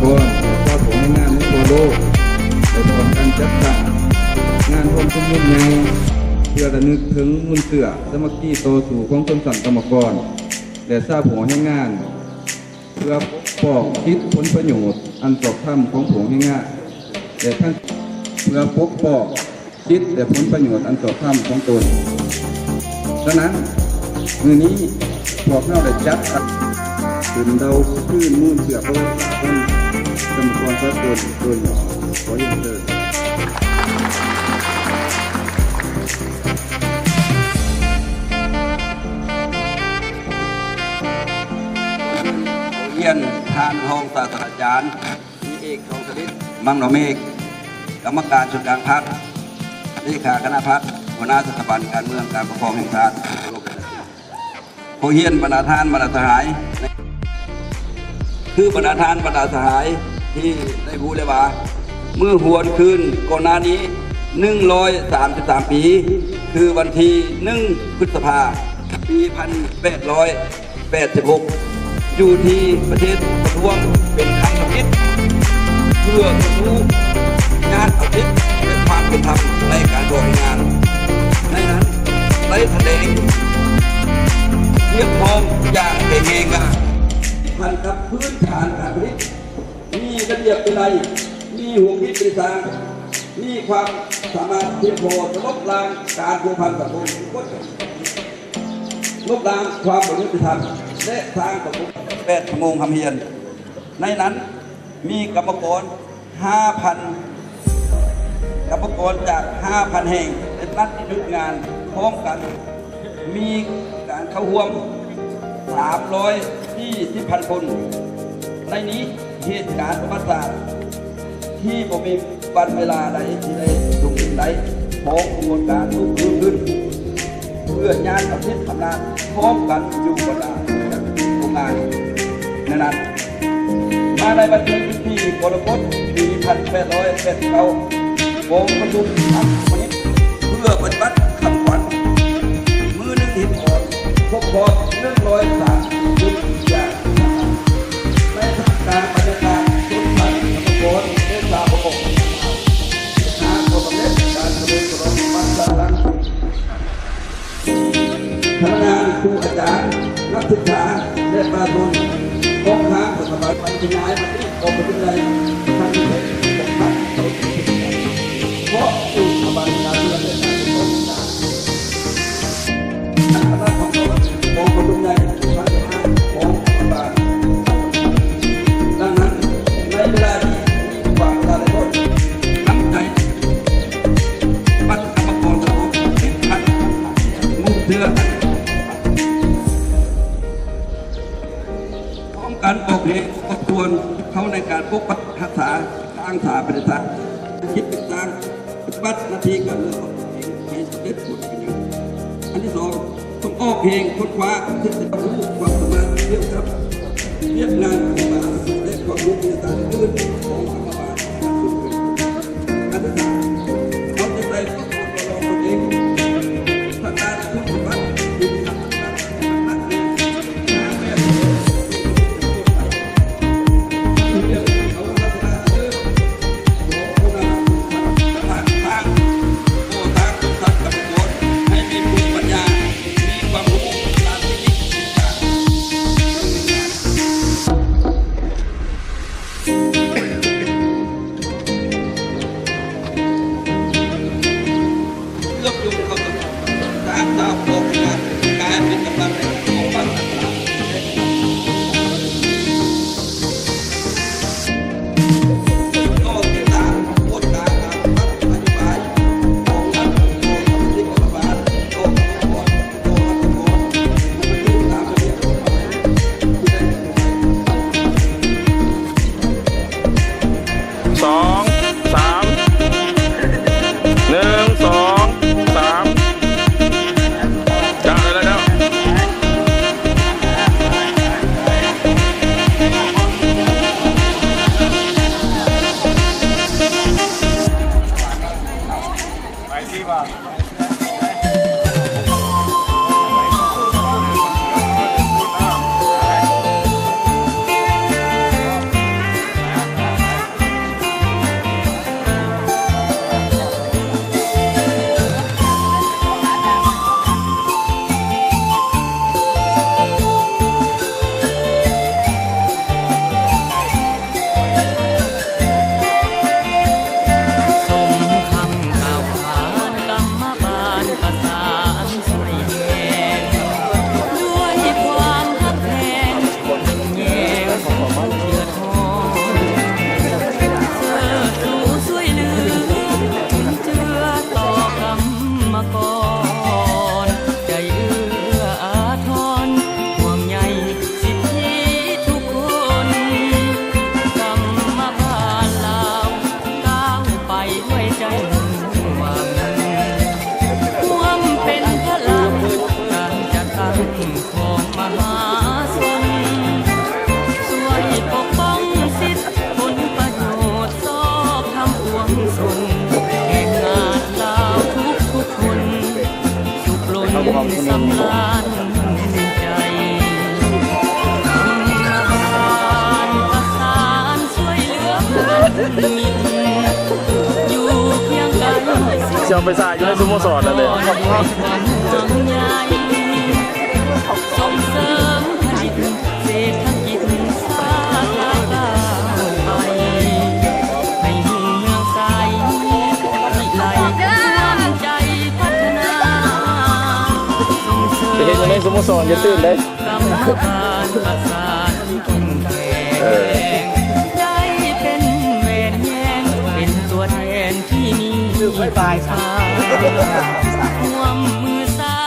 กรและเจ้าของงานในทั่วโลกได้ร่วมกันจัดตั้งงานร่วมชุมนุมใหญ่เพื่อระลึกถึงมุนเสือสมัคคีโตสู่ของชนชั้นกรรมกรและทราบหัวให้งานเพื่อปกป้องสิทธิผลประโยชน์อันชอบธรรมของผู้ให้งานและท่านเพื่อปกป้องสิทธิและผลประโยชน์อันชอบธรรมของตนดังนั้นมื้อนี้พวกเราได้จัดขึ้นเดาขึ้นมุ่นเสือประวัติศาสตร์ของกรรมกรสากลโดยขอเรียนเชิญเรียนทานห้องศาสตราจารย์มีเอกทองสลิดมังหนอเมฆกรรมการส่วนกลางพรรคเลขาคณะพรรคหัวหน้าสถาบันการเมืองการปกครองแห่งชาติผู้เฮียนบรรดาทานบรรดาสหายคือบรรดาทานบรรดาสหายที่ได้พูดเลยว่าเมื่อหวนคืนก่อนหน้านี้133 ปีคือวันที่1 พฤษภาปี 1886อยู่ที่ประเทศประท้วงเป็นครั้งที่เพื่อรู้งานอาทิตย์เป็นความเป็นธรรมในการบริหารงานในนั้นได้แสดงเรียกร้องอย่างเก่งๆพันกับพื้นฐานการผลิตมีระเบียบวินัยมีห่วงคิดเป็นสร้างมีความสามารถเพียงพอจะลบล้างการผูกพันสังคมลบล้างความบริสุทธิ์ธรรมและสร้างสังคม8 ชั่วโมงทำเพียรในนั้นมีกรรมกร 5,000 กรรมกรจาก 5,000 แห่งเป็นนัดหยุดงานพร้อมกันมีการเข้าร่วม320,000 คนในนี้เหตุการณ์ประวัติศาสตร์ที่ผมมีวันเวลาใดที่ได้ลงใดของกระบวนการลุกขึ้นเพื่องานกับทิศทำงานพร้อมกันอยู่บนโรงงานในนั้นมาในบันทึกที่กรกฎปี 1889วงประชุมทั้งวันนี้เพื่อปฏิบัติคำขวัญมือหนึ่งหินอ่อนพบพอ103 จุดอย่างในทางการบรรยากาศทุกท่านทุกคนได้ทราบประกอบหาความสำเร็จการดำเนินการบ้านสร้างพนักงานครูอาจารย์นักศึกษาและประชาชนกองทัพสถาบันปัญญามาที่กองทัพใดทางประเทศกองทัพเขาเพราะอยู่สถาบันการเมืองและการปกครองคณะของเรากองทัพใหญ่พัฒนาของสถาบันดังนั้นในเวลาที่มีความหลายคนตั้งใจปัดกรรมกรระบบเป็นพันมุ่งเพื่อการออกเหตุทบทวนเขาในการปกปักรักษาทางสาธารณสุขคิดเป็นทางปฏิบัติหน้าที่การเมืองของตัวเองให้สำเร็จผลเป็นอย่างอันที่ 2ต้องออกเพลงค้นคว้าทฤษฎีรู้ความสามารถเกี่ยวกับเรียกงานของมหาวิทยาลัยและความรู้ในการอื่นของรัฐบาลอันที่ 3เขาจะใส่ข้อมูลตัวเราเองทางการผู้ปฏิบัติ มิตรอยู่เคียงกัน เชียวไปสายอยู่ในสโมสรนั่นเลย ความห่วงใยส่งเสริมผลิตเศรษฐกิจสร้างก้าวไปให้เมืองใสวิไลร่วมใจพัฒนาส่งเสริม ไปเห็นอยู่ในสโมสรอย่าตื่นเลย กรรมการประสานเข้มแข็งได้เป็นแม่แยงเป็นตัวแทนที่มีปลายทางร่วมมือสา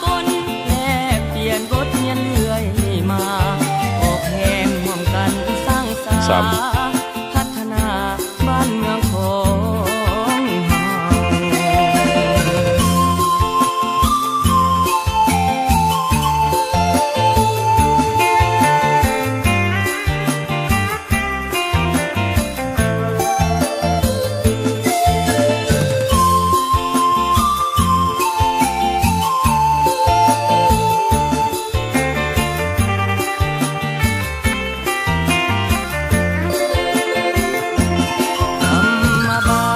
กลแลกเปลี่ยนบทเรียนเรื่อยมาออกแห่งร่วมกันสร้างสรรค์พัฒนาบ้านเมืองของเรา ธรรมบา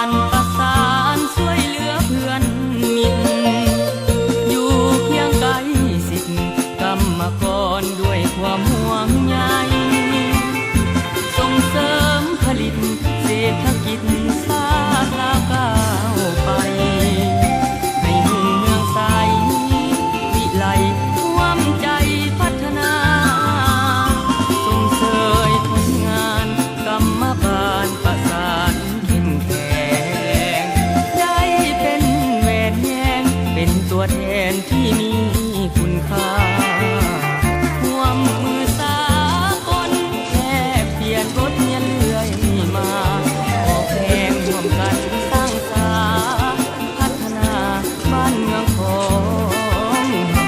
ลประสานช่วยเหลือเพื่อนมิตรอยู่เคียงไกลสิทธิ์กรรมกรด้วยความห่วงใยส่งเสริมผลิตเศรษฐกิจสร้างก้าวไปให้เมืองใสวิไลร่วมใจพัฒนา ส่งเสริมผลงานกรรมบาลประสานเข้มแข็งได้เป็นแม่แยงเป็นตัวแทนที่มีคุณค่าร่วมมือสากลแลกเปลี่ยนบทเรียนเรื่อยมาออกแรงร่วมกันสร้างสรรค์พัฒนาบ้านเมืองของเร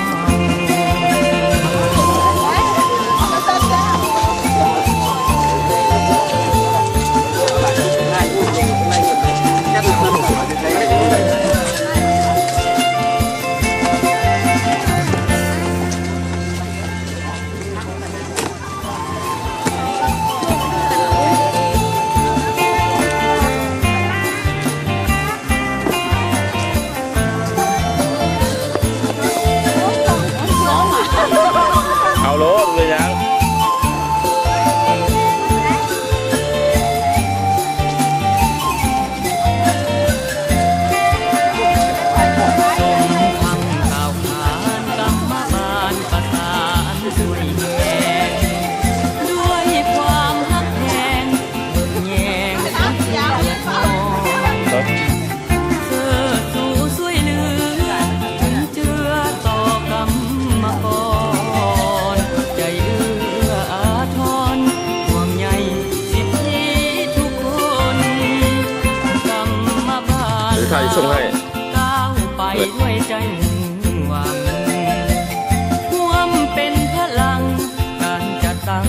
าเอาโลดเลยยัง สมคำกล่าวขานกรรมบาลประสานช่วยแยงด้วยความฮักแพงเบิกแยงทุกเดือดร้อนเธอสู่ช่วยเหลือถึงเจือต่อกรรมกรใจเอื้ออาทรห่วงใยสิทธิทุกคนกรรมบาล หรือใครส่งให้ ก้าวไปด้วยใจมุ่งหวังร่วมเป็นพลังการจัดตั้ง